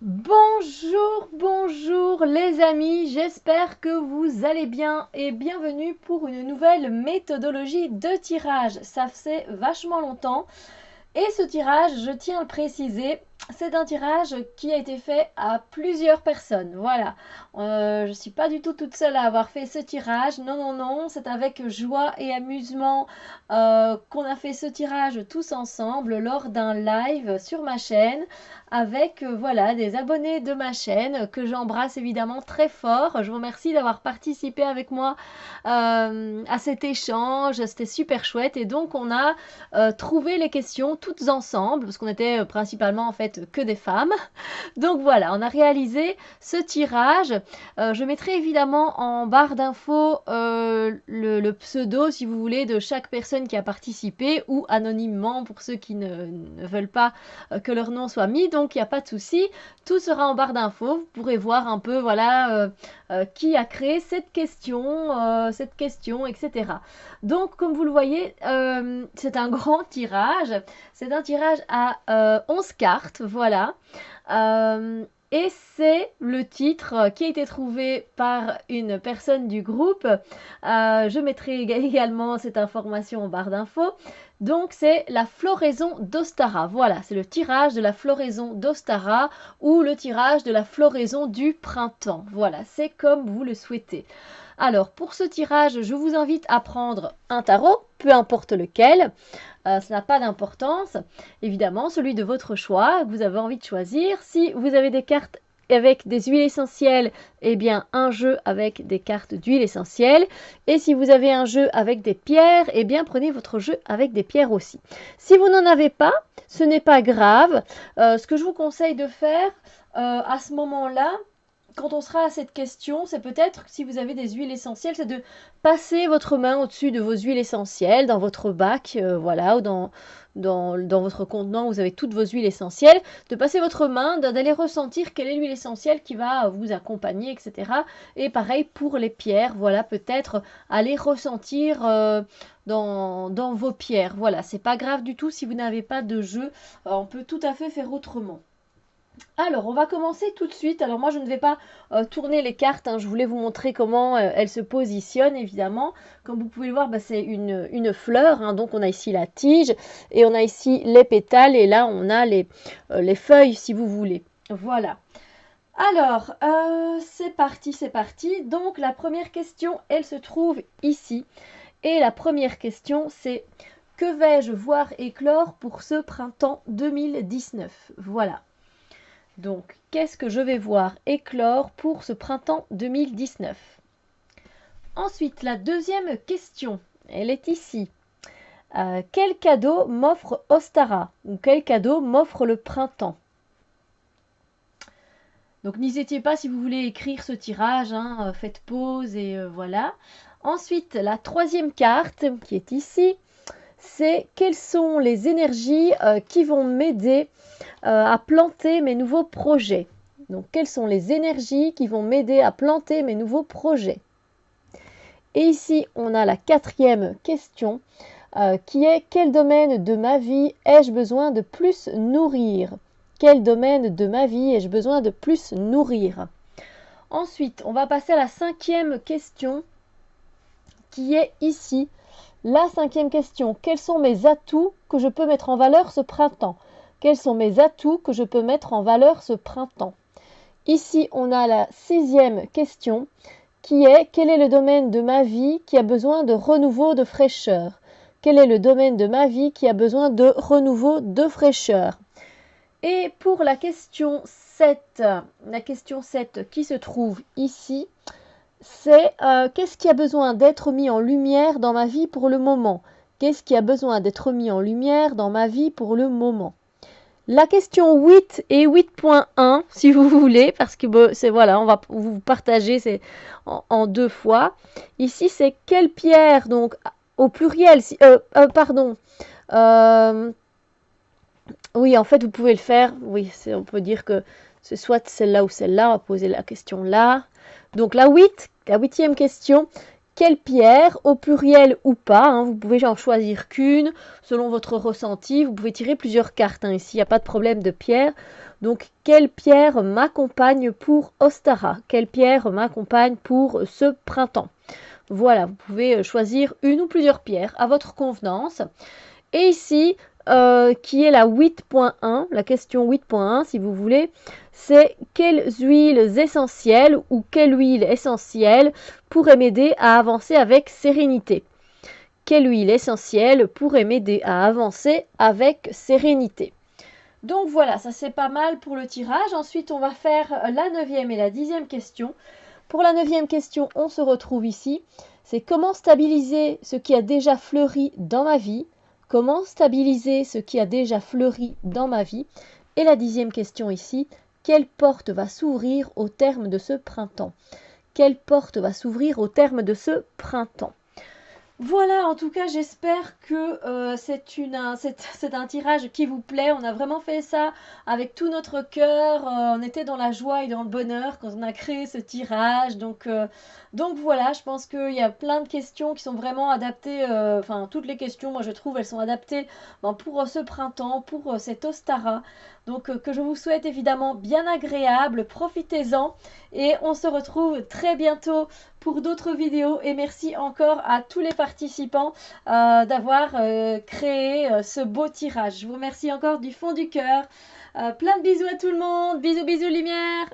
Bonjour, bonjour les amis, j'espère que vous allez bien et bienvenue pour une nouvelle méthodologie de tirage. Ça fait vachement longtemps et ce tirage, je tiens à le préciser, c'est un tirage qui a été fait à plusieurs personnes. Voilà, je ne suis pas du tout toute seule à avoir fait ce tirage. Non, non, non, c'est avec joie et amusement qu'on a fait ce tirage tous ensemble lors d'un live sur ma chaîne avec voilà, des abonnés de ma chaîne que j'embrasse évidemment très fort. Je vous remercie d'avoir participé avec moi à cet échange. C'était super chouette et donc on a trouvé les questions toutes ensemble parce qu'on était principalement en fait que des femmes. Donc voilà, on a réalisé ce tirage. Je mettrai évidemment en barre d'infos le pseudo, si vous voulez, de chaque personne qui a participé ou anonymement pour ceux qui ne veulent pas que leur nom soit mis. Donc il n'y a pas de souci, tout sera en barre d'infos. Vous pourrez voir un peu, voilà, qui a créé cette question, etc. Donc comme vous le voyez, c'est un grand tirage. C'est un tirage à 11 cartes, voilà. Et c'est le titre qui a été trouvé par une personne du groupe. Je mettrai également cette information en barre d'infos. Donc c'est la floraison d'Ostara. Voilà, c'est le tirage de la floraison d'Ostara ou le tirage de la floraison du printemps. Voilà, c'est comme vous le souhaitez. Alors pour ce tirage, je vous invite à prendre un tarot, peu importe lequel. Ça n'a pas d'importance. Évidemment, celui de votre choix, que vous avez envie de choisir. Si vous avez des cartes avec des huiles essentielles, eh bien un jeu avec des cartes d'huile essentielle. Et si vous avez un jeu avec des pierres, eh bien prenez votre jeu avec des pierres aussi. Si vous n'en avez pas, ce n'est pas grave. Ce que je vous conseille de faire à ce moment-là, quand on sera à cette question, c'est peut-être, si vous avez des huiles essentielles, c'est de passer votre main au-dessus de vos huiles essentielles, dans votre bac, voilà, ou dans votre contenant où vous avez toutes vos huiles essentielles, de passer votre main, d'aller ressentir quelle est l'huile essentielle qui va vous accompagner, etc. Et pareil pour les pierres, voilà, peut-être aller ressentir dans vos pierres. Voilà, c'est pas grave du tout si vous n'avez pas de jeu, on peut tout à fait faire autrement. Alors, on va commencer tout de suite. Alors moi, je ne vais pas tourner les cartes, hein. Je voulais vous montrer comment elles se positionnent, évidemment. Comme vous pouvez le voir, c'est une fleur, hein. Donc on a ici la tige et on a ici les pétales. Et là, on a les feuilles, si vous voulez. Voilà. Alors, c'est parti, c'est parti. Donc, la première question, elle se trouve ici. Et la première question, c'est: que vais-je voir éclore pour ce printemps 2019? Voilà. Donc, qu'est-ce que je vais voir éclore pour ce printemps 2019? Ensuite, la deuxième question, elle est ici. Quel cadeau m'offre Ostara? Ou quel cadeau m'offre le printemps? Donc, n'hésitez pas si vous voulez écrire ce tirage, hein, faites pause et voilà. Ensuite, la troisième carte qui est ici, c'est: quelles sont les énergies qui vont m'aider à planter mes nouveaux projets? Donc, quelles sont les énergies qui vont m'aider à planter mes nouveaux projets? Et ici, on a la quatrième question qui est: quel domaine de ma vie ai-je besoin de plus nourrir? Quel domaine de ma vie ai-je besoin de plus nourrir? Ensuite, on va passer à la cinquième question qui est ici. La cinquième question: quels sont mes atouts que je peux mettre en valeur ce printemps? Quels sont mes atouts que je peux mettre en valeur ce printemps? Ici, on a la sixième question qui est: quel est le domaine de ma vie qui a besoin de renouveau, de fraîcheur? Quel est le domaine de ma vie qui a besoin de renouveau, de fraîcheur? Et pour la question 7 qui se trouve ici, c'est qu'est-ce qui a besoin d'être mis en lumière dans ma vie pour le moment? Qu'est-ce qui a besoin d'être mis en lumière dans ma vie pour le moment? La question 8 et 8.1, si vous voulez, parce que c'est voilà, on va vous partager c'est en deux fois. Ici, c'est quelle pierre, donc au pluriel, pardon. Oui, en fait, vous pouvez le faire. Oui, on peut dire que c'est soit celle-là ou celle-là. On va poser la question là. Donc la huitième question: quelle pierre, au pluriel ou pas, hein, vous pouvez en choisir qu'une, selon votre ressenti, vous pouvez tirer plusieurs cartes, hein, ici il n'y a pas de problème de pierre. Donc quelle pierre m'accompagne pour Ostara? Quelle pierre m'accompagne pour ce printemps? Voilà, vous pouvez choisir une ou plusieurs pierres à votre convenance. Et ici, qui est la 8.1, la question 8.1 si vous voulez, c'est quelles huiles essentielles ou quelle huile essentielle pourrait m'aider à avancer avec sérénité? Quelle huile essentielle pourrait m'aider à avancer avec sérénité? Donc voilà, ça c'est pas mal pour le tirage. Ensuite, on va faire la 9e et la 10e question. Pour la 9e question, on se retrouve ici. C'est comment stabiliser ce qui a déjà fleuri dans ma vie? Comment stabiliser ce qui a déjà fleuri dans ma vie? Et la 10e question ici, quelle porte va s'ouvrir au terme de ce printemps? Quelle porte va s'ouvrir au terme de ce printemps? Voilà, en tout cas, j'espère que c'est un tirage qui vous plaît. On a vraiment fait ça avec tout notre cœur. On était dans la joie et dans le bonheur quand on a créé ce tirage. Donc voilà, je pense qu'il y a plein de questions qui sont vraiment adaptées. Enfin, toutes les questions, moi je trouve, elles sont adaptées pour ce printemps, pour cet Ostara. Donc que je vous souhaite évidemment bien agréable. Profitez-en et on se retrouve très bientôt pour d'autres vidéos et merci encore à tous les participants d'avoir créé ce beau tirage. Je vous remercie encore du fond du cœur. Plein de bisous à tout le monde. Bisous, bisous, lumière.